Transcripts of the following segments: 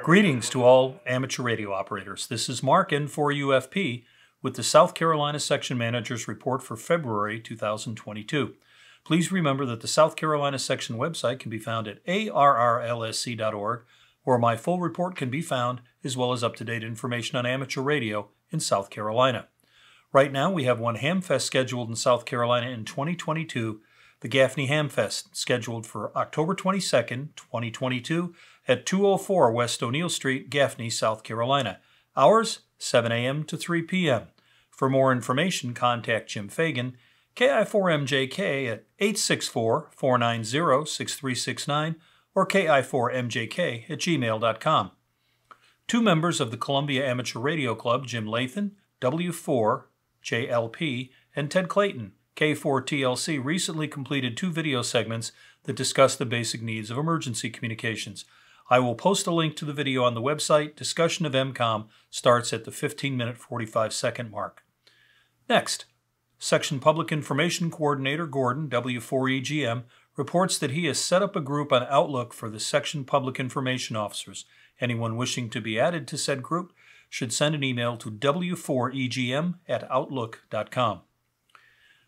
Greetings to all amateur radio operators. This is Mark in for UFP with the South Carolina Section Manager's Report for February 2022. Please remember that the South Carolina Section website can be found at ARRLSC.org, where my full report can be found, as well as up-to-date information on amateur radio in South Carolina. Right now, we have one Hamfest scheduled in South Carolina in 2022, the Gaffney Hamfest, scheduled for October 22nd, 2022, at 204 West Oneal St, Gaffney, South Carolina. Hours, 7 a.m. to 3 p.m. For more information, contact Jim Fagan, KI4MJK at 864-490-6369 or KI4MJK@gmail.com. Two members of the Columbia Amateur Radio Club, Jim Lathan, W4JLP, and Ted Clayton, K4TLC, recently completed two video segments that discuss the basic needs of emergency communications. I will post a link to the video on the website. Discussion of EMCOM starts at the 15-minute 45-second mark. Next, Section Public Information Coordinator Gordon, W4EGM, reports that he has set up a group on Outlook for the Section Public Information Officers. Anyone wishing to be added to said group should send an email to w4egm@outlook.com.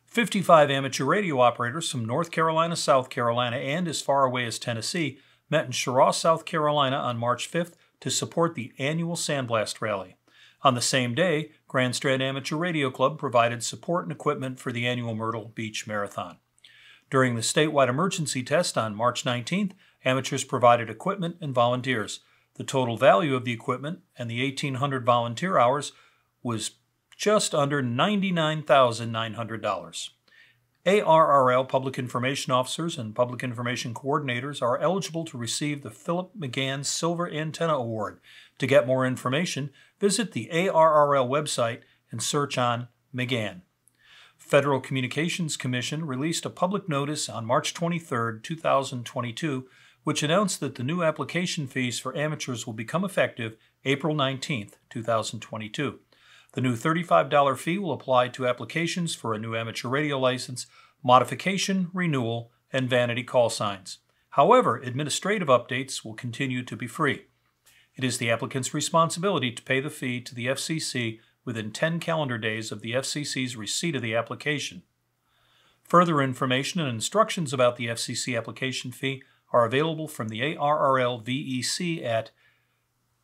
55 amateur radio operators from North Carolina, South Carolina, and as far away as Tennessee met in Cheraw, South Carolina on March 5th to support the annual Sandblast Rally. On the same day, Grand Strand Amateur Radio Club provided support and equipment for the annual Myrtle Beach Marathon. During the statewide emergency test on March 19th, amateurs provided equipment and volunteers. The total value of the equipment and the 1,800 volunteer hours was just under $99,900. ARRL Public Information Officers and Public Information Coordinators are eligible to receive the Philip McGan Silver Antenna Award. To get more information, visit the ARRL website and search on McGan. Federal Communications Commission released a public notice on March 23, 2022, which announced that the new application fees for amateurs will become effective April 19, 2022. The new $35 fee will apply to applications for a new amateur radio license, modification, renewal, and vanity call signs. However, administrative updates will continue to be free. It is the applicant's responsibility to pay the fee to the FCC within 10 calendar days of the FCC's receipt of the application. Further information and instructions about the FCC application fee are available from the ARRL VEC at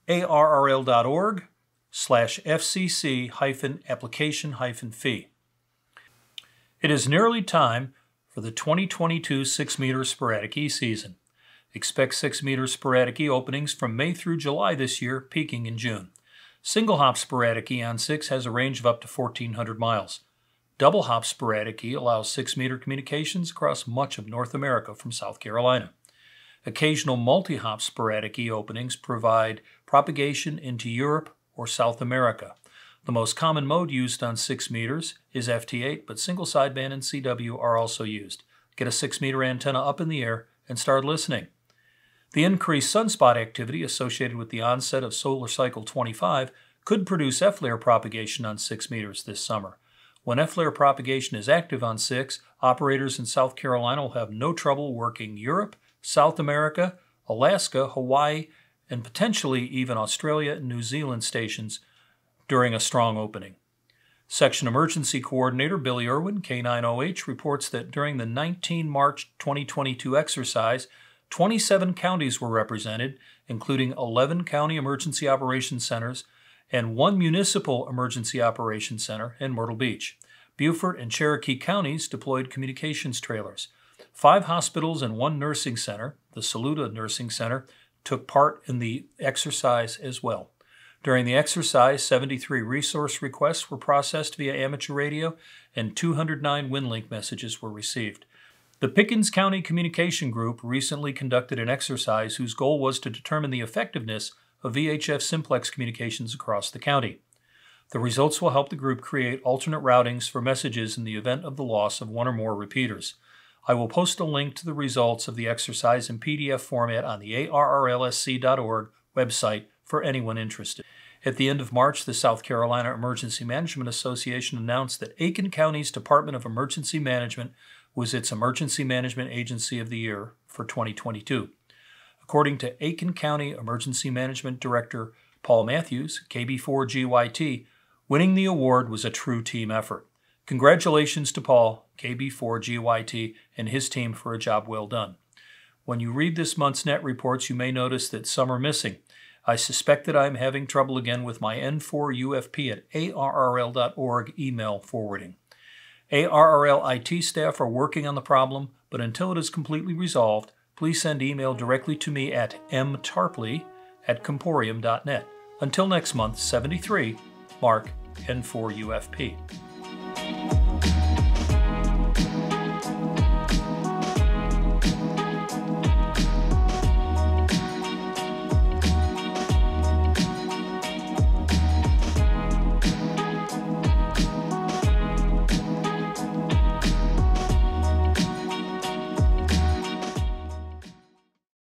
arrl.org/FCC-application-fee. It is nearly time for the 2022 6-meter Sporadic E season. Expect 6-meter Sporadic E openings from May through July this year, peaking in June. Single-hop Sporadic E on 6 has a range of up to 1,400 miles. Double-hop Sporadic E allows 6-meter communications across much of North America from South Carolina. Occasional multi-hop Sporadic E openings provide propagation into Europe or South America. The most common mode used on 6 meters is FT8, but single sideband and CW are also used. Get a 6-meter antenna up in the air and start listening. The increased sunspot activity associated with the onset of solar cycle 25 could produce F-flare propagation on 6 meters this summer. When F-flare propagation is active on 6, operators in South Carolina will have no trouble working Europe, South America, Alaska, Hawaii, and potentially even Australia and New Zealand stations during a strong opening. Section Emergency Coordinator Billy Irwin, K9OH, reports that during the 19 March 2022 exercise, 27 counties were represented, including 11 county emergency operations centers and 1 municipal emergency operations center in Myrtle Beach. Beaufort and Cherokee counties deployed communications trailers. 5 hospitals and 1 nursing center, the Saluda Nursing Center, took part in the exercise as well. During the exercise, 73 resource requests were processed via amateur radio and 209 WinLink messages were received. The Pickens County Communication Group recently conducted an exercise whose goal was to determine the effectiveness of VHF simplex communications across the county. The results will help the group create alternate routings for messages in the event of the loss of 1 or more repeaters. I will post a link to the results of the exercise in PDF format on the arrlsc.org website for anyone interested. At the end of March, the South Carolina Emergency Management Association announced that Aiken County's Department of Emergency Management was its Emergency Management Agency of the Year for 2022. According to Aiken County Emergency Management Director Paul Matthews, KB4GYT, winning the award was a true team effort. Congratulations to Paul, KB4GYT, and his team for a job well done. When you read this month's net reports, you may notice that some are missing. I suspect that I am having trouble again with my N4UFP at ARRL.org email forwarding. ARRL IT staff are working on the problem, but until it is completely resolved, please send email directly to me at mtarpley@comporium.net. Until next month, 73, Mark, N4UFP.